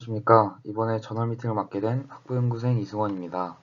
안녕하십니까. 이번에 전월 미팅을 맡게 된 학부연구생 이승원입니다.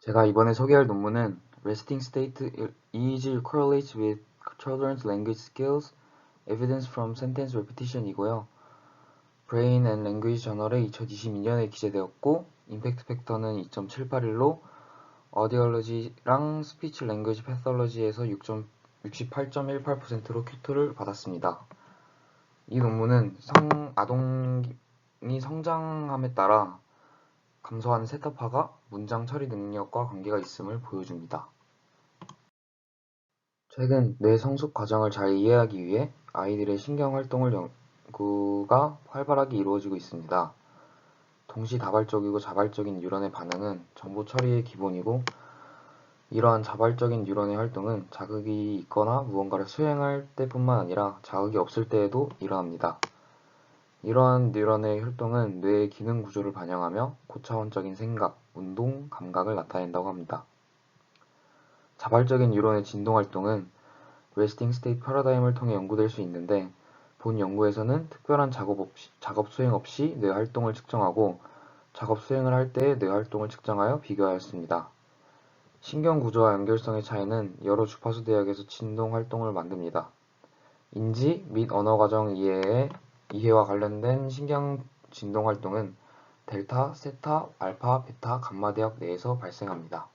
제가 이번에 소개할 논문은 Resting State EEG Correlates with Children's Language Skills, Evidence from Sentence Repetition 이고요. Brain and Language Journal에 2022년에 기재되었고 임팩트 팩터는 2.781로 Audiology랑 Speech Language Pathology에서 68.18%로 Q2를 받았습니다. 이 논문은 아동이 성장함에 따라 감소하는 세타파가 문장 처리 능력과 관계가 있음을 보여줍니다. 최근 뇌 성숙 과정을 잘 이해하기 위해 아이들의 신경 활동을 연구가 활발하게 이루어지고 있습니다. 동시다발적이고 자발적인 뉴런의 반응은 정보 처리의 기본이고, 이러한 자발적인 뉴런의 활동은 자극이 있거나 무언가를 수행할 때뿐만 아니라 자극이 없을 때에도 일어납니다. 이러한 뉴런의 활동은 뇌의 기능 구조를 반영하며 고차원적인 생각, 운동, 감각을 나타낸다고 합니다. 자발적인 뉴런의 진동 활동은 레스팅 스테이트 패러다임을 통해 연구될 수 있는데, 본 연구에서는 특별한 작업 수행 없이 뇌 활동을 측정하고 작업 수행을 할 때의 뇌 활동을 측정하여 비교하였습니다. 신경 구조와 연결성의 차이는 여러 주파수 대역에서 진동 활동을 만듭니다. 인지 및 언어 과정 이해와 관련된 신경 진동 활동은 델타, 세타, 알파, 베타, 감마 대역 내에서 발생합니다.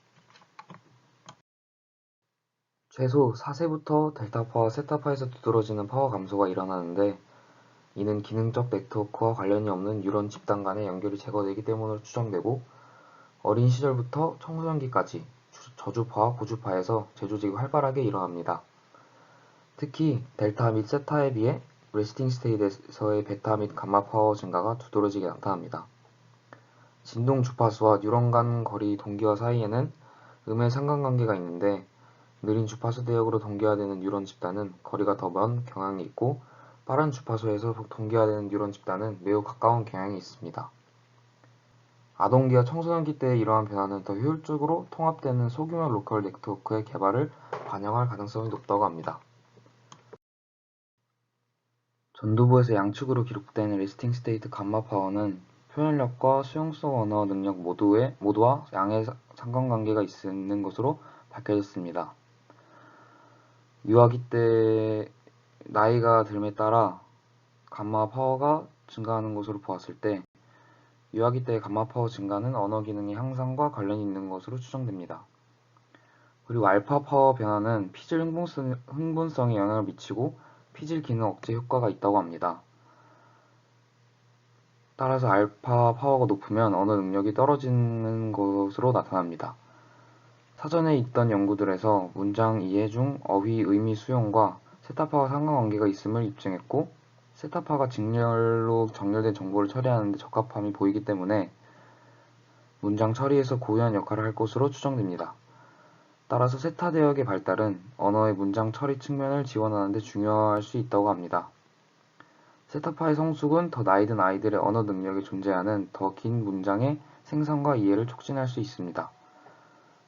최소 4세부터 델타파와 세타파에서 두드러지는 파워 감소가 일어나는데, 이는 기능적 네트워크와 관련이 없는 뉴런 집단 간의 연결이 제거되기 때문으로 추정되고, 어린 시절부터 청소년기까지 저주파와 고주파에서 재조직이 활발하게 일어납니다. 특히 델타 및 세타에 비해 레스팅 스테이트에서의 베타 및 감마 파워 증가가 두드러지게 나타납니다. 진동 주파수와 뉴런 간 거리 동기화 사이에는 음의 상관관계가 있는데, 느린 주파수 대역으로 동기화되는 뉴런 집단은 거리가 더 먼 경향이 있고, 빠른 주파수에서 동기화되는 뉴런 집단은 매우 가까운 경향이 있습니다. 아동기와 청소년기 때의 이러한 변화는 더 효율적으로 통합되는 소규모 로컬 네트워크의 개발을 반영할 가능성이 높다고 합니다. 전두부에서 양측으로 기록된 레스팅 스테이트 감마 파워는 표현력과 수용성 언어 능력 모두와 양의 상관관계가 있는 것으로 밝혀졌습니다. 유아기 때 나이가 들에 따라 감마 파워가 증가하는 것으로 보았을 때, 유아기 때의 감마 파워 증가는 언어 기능의 향상과 관련이 있는 것으로 추정됩니다. 그리고 알파 파워 변화는 피질 흥분성에 영향을 미치고 피질 기능 억제 효과가 있다고 합니다. 따라서 알파 파워가 높으면 언어 능력이 떨어지는 것으로 나타납니다. 사전에 있던 연구들에서 문장 이해 중 어휘 의미 수용과 세타파와 상관관계가 있음을 입증했고, 세타파가 직렬로 정렬된 정보를 처리하는 데 적합함이 보이기 때문에 문장 처리에서 고유한 역할을 할 것으로 추정됩니다. 따라서 세타 대역의 발달은 언어의 문장 처리 측면을 지원하는 데 중요할 수 있다고 합니다. 세타파의 성숙은 더 나이 든 아이들의 언어 능력에 존재하는 더 긴 문장의 생산과 이해를 촉진할 수 있습니다.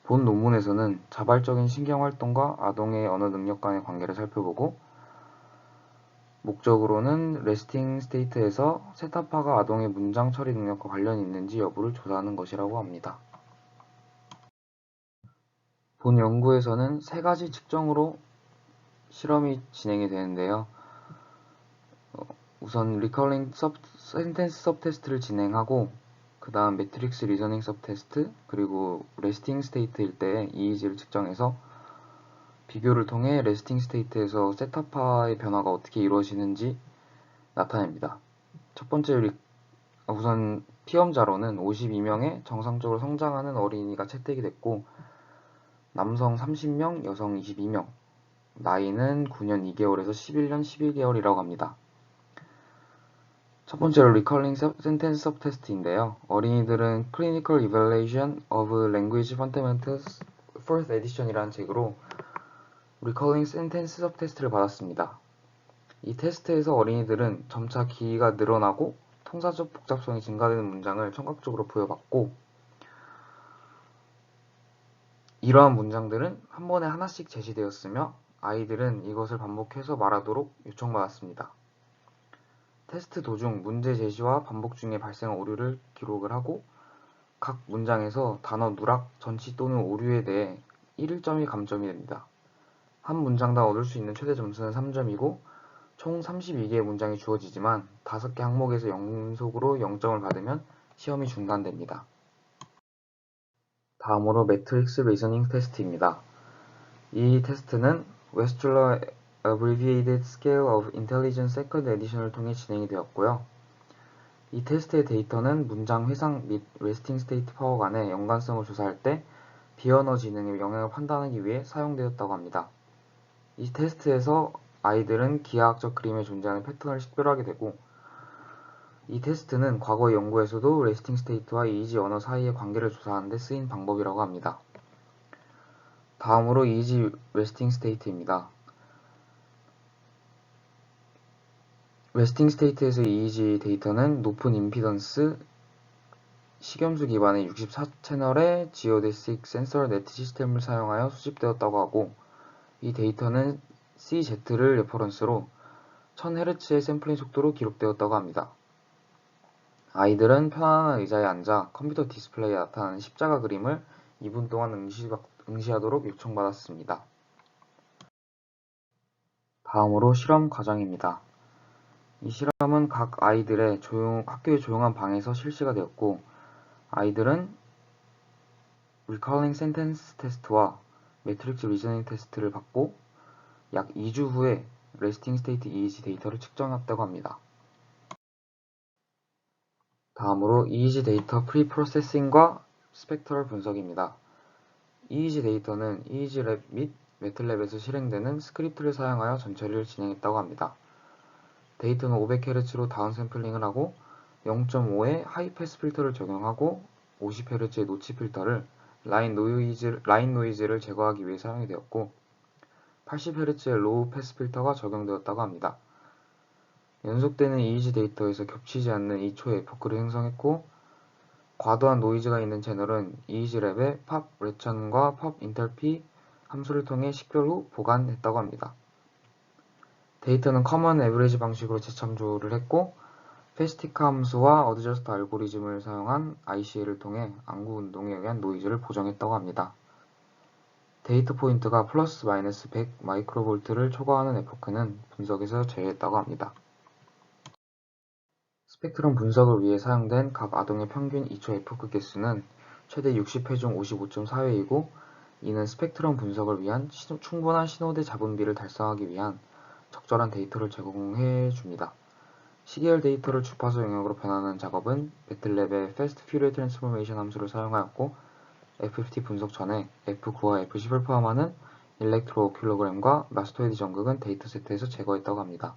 본 논문에서는 자발적인 신경활동과 아동의 언어 능력 간의 관계를 살펴보고, 목적으로는 레스팅 스테이트에서 세타파가 아동의 문장 처리 능력과 관련이 있는지 여부를 조사하는 것이라고 합니다. 본 연구에서는 3가지 측정으로 실험이 진행이 되는데요. 우선 리커링 센텐스 서브테스트를 진행하고, 그 다음 매트릭스 리저닝 서브테스트, 그리고 레스팅 스테이트일 때 EEG를 측정해서 비교를 통해 레스팅 스테이트에서 세타파의 변화가 어떻게 이루어지는지 나타냅니다. 첫 번째 우선 피험자로는 52명의 정상적으로 성장하는 어린이가 채택이 됐고, 남성 30명, 여성 22명, 나이는 9년 2개월에서 11년 11개월이라고 합니다. 첫 번째로 리컬링 센텐스 서브테스트인데요. 어린이들은 Clinical Evaluation of Language Fundamentals 4th Edition이라는 책으로 리컬링 센텐스 서브테스트를 받았습니다. 이 테스트에서 어린이들은 점차 기가 늘어나고 통사적 복잡성이 증가되는 문장을 청각적으로 부여받고, 이러한 문장들은 한 번에 하나씩 제시되었으며 아이들은 이것을 반복해서 말하도록 요청받았습니다. 테스트 도중 문제 제시와 반복 중에 발생한 오류를 기록을 하고 각 문장에서 단어 누락, 전치 또는 오류에 대해 1점이 감점이 됩니다. 한 문장당 얻을 수 있는 최대 점수는 3점이고 총 32개의 문장이 주어지지만 5개 항목에서 연속으로 0점을 받으면 시험이 중단됩니다. 다음으로 매트릭스 리저닝 테스트입니다. 이 테스트는 웨스툴러 Abbreviated Scale of Intelligence Second Edition을 통해 진행이 되었고요. 이 테스트의 데이터는 문장 회상 및 레스팅 스테이트 파워 간의 연관성을 조사할 때 비언어 지능의 영향을 판단하기 위해 사용되었다고 합니다. 이 테스트에서 아이들은 기하학적 그림에 존재하는 패턴을 식별하게 되고, 이 테스트는 과거 연구에서도 레스팅 스테이트와 이지 언어 사이의 관계를 조사하는 데 쓰인 방법이라고 합니다. 다음으로 이지 레스팅 스테이트입니다. 레스팅 스테이트에서 이지 데이터는 높은 임피던스 식염수 기반의 64채널의 지오데식 센서 네트 시스템을 사용하여 수집되었다고 하고, 이 데이터는 CZ를 레퍼런스로 1000Hz의 샘플링 속도로 기록되었다고 합니다. 아이들은 편안한 의자에 앉아 컴퓨터 디스플레이에 나타나는 십자가 그림을 2분 동안 응시하도록 요청받았습니다. 다음으로 실험 과정입니다. 이 실험은 각 아이들의 학교의 조용한 방에서 실시가 되었고, 아이들은 Recalling Sentence 테스트와 매트릭스 리저닝 테스트를 받고 약 2주 후에 Resting State EEG 데이터를 측정했다고 합니다. 다음으로 EEG 데이터 프리프로세싱과 스펙트럴 분석입니다. EEG 데이터는 EEG랩 및 매틀랩에서 실행되는 스크립트를 사용하여 전처리를 진행했다고 합니다. 데이터는 500Hz로 다운샘플링을 하고 0.5의 하이패스 필터를 적용하고 50Hz의 노치 필터를 라인 노이즈를 제거하기 위해 사용이 되었고 80Hz의 로우 패스 필터가 적용되었다고 합니다. 연속되는 EEG 데이터에서 겹치지 않는 2초의 에포크를 형성했고 과도한 노이즈가 있는 채널은 EEG랩의 팝 레천과 팝 인터피 함수를 통해 식별 후 보관했다고 합니다. 데이터는 커먼 에버리지 방식으로 재참조를 했고 페스티카 함수와 어드저스트 알고리즘을 사용한 ICA를 통해 안구 운동에 의한 노이즈를 보정했다고 합니다. 데이터 포인트가 플러스 마이너스 100 마이크로볼트를 초과하는 에포크는 분석에서 제외했다고 합니다. 스펙트럼 분석을 위해 사용된 각 아동의 평균 2초 에포크 개수는 최대 60회 중 55.4회이고 이는 스펙트럼 분석을 위한 충분한 신호대 잡음비를 달성하기 위한 적절한 데이터를 제공해 줍니다. 시계열 데이터를 주파수 영역으로 변환하는 작업은 매틀랩의 Fast Fourier Transformation 함수를 사용하였고 FFT 분석 전에 F9와 F10을 포함하는 일렉트로오큘로그램과 마스토이드 전극은 데이터세트에서 제거했다고 합니다.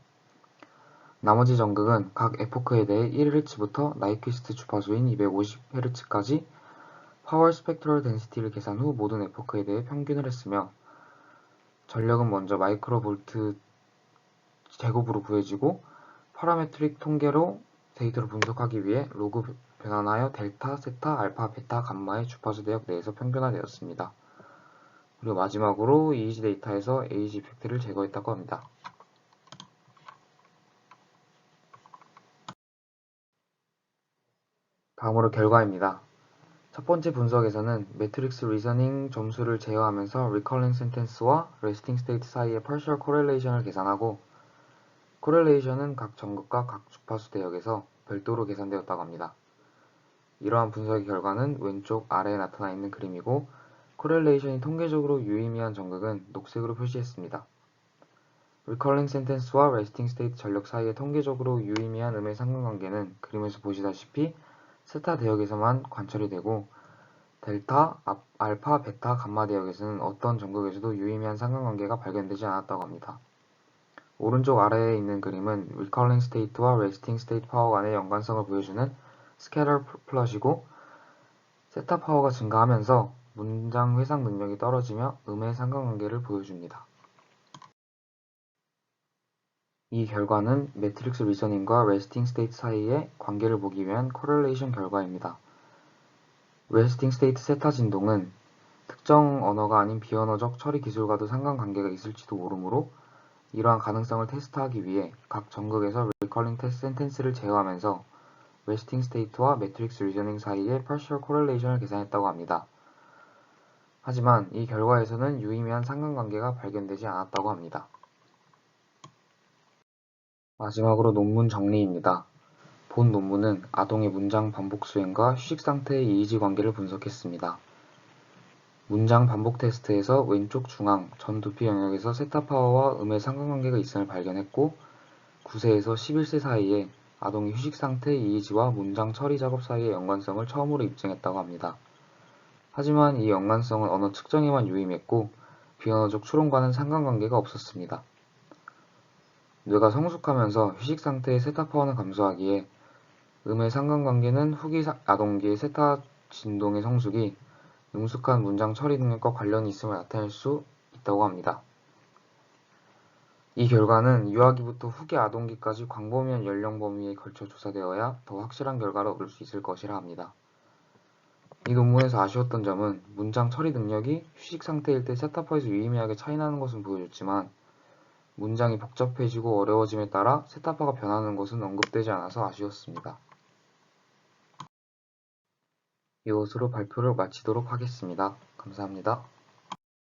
나머지 전극은 각 에포크에 대해 1Hz부터 나이퀴스트 주파수인 250Hz까지 파워 스펙트럴 덴시티를 계산 후 모든 에포크에 대해 평균을 했으며 전력은 먼저 마이크로볼트 제곱으로 구해지고 파라메트릭 통계로 데이터를 분석하기 위해 로그 변환하여 델타, 세타, 알파, 베타, 감마의 주파수 대역 내에서 평균화되었습니다. 그리고 마지막으로 EEG 데이터에서 에이지 이펙트를 제거했다고 합니다. 다음으로 결과입니다. 첫 번째 분석에서는 매트릭스 리저닝 점수를 제어하면서 Recalling Sentence와 Resting State 사이의 Partial Correlation을 계산하고 Correlation은 각 전극과 각 주파수 대역에서 별도로 계산되었다고 합니다. 이러한 분석의 결과는 왼쪽 아래에 나타나 있는 그림이고 Correlation이 통계적으로 유의미한 전극은 녹색으로 표시했습니다. Recalling Sentence와 Resting State 전력 사이의 통계적으로 유의미한 음의 상관관계는 그림에서 보시다시피 세타 대역에서만 관찰이 되고 델타, 알파, 베타, 감마 대역에서는 어떤 전극에서도 유의미한 상관관계가 발견되지 않았다고 합니다. 오른쪽 아래에 있는 그림은 Recalling State와 Resting State 파워 간의 연관성을 보여주는 스캐터 플롯이고 세타 파워가 증가하면서 문장 회상 능력이 떨어지며 음의 상관관계를 보여줍니다. 이 결과는 매트릭스 리저닝과 Resting State 사이의 관계를 보기 위한 코렐레이션 결과입니다. Resting State 세타 진동은 특정 언어가 아닌 비언어적 처리 기술과도 상관관계가 있을지도 모르므로 이러한 가능성을 테스트하기 위해 각 전극에서 recurring sentence를 제어하면서 resting state와 matrix reasoning 사이의 partial correlation을 계산했다고 합니다. 하지만 이 결과에서는 유의미한 상관관계가 발견되지 않았다고 합니다. 마지막으로 논문 정리입니다. 본 논문은 아동의 문장 반복 수행과 휴식 상태의 이의지 관계를 분석했습니다. 문장 반복 테스트에서 왼쪽 중앙 전 두피 영역에서 세타 파워와 음의 상관관계가 있음을 발견했고 9세에서 11세 사이에 아동의 휴식 상태의 이의지와 문장 처리 작업 사이의 연관성을 처음으로 입증했다고 합니다. 하지만 이 연관성은 언어 측정에만 유의했고 비언어적 추론과는 상관관계가 없었습니다. 뇌가 성숙하면서 휴식 상태의 세타 파워는 감소하기에 음의 상관관계는 후기 아동기의 세타 진동의 성숙이 능숙한 문장 처리 능력과 관련이 있음을 나타낼 수 있다고 합니다. 이 결과는 유아기부터 후기 아동기까지 광범위한 연령 범위에 걸쳐 조사되어야 더 확실한 결과를 얻을 수 있을 것이라 합니다. 이 논문에서 아쉬웠던 점은 문장 처리 능력이 휴식 상태일 때 세타파에서 유의미하게 차이나는 것은 보여줬지만 문장이 복잡해지고 어려워짐에 따라 세타파가 변하는 것은 언급되지 않아서 아쉬웠습니다. 이것으로 발표를 마치도록 하겠습니다. 감사합니다.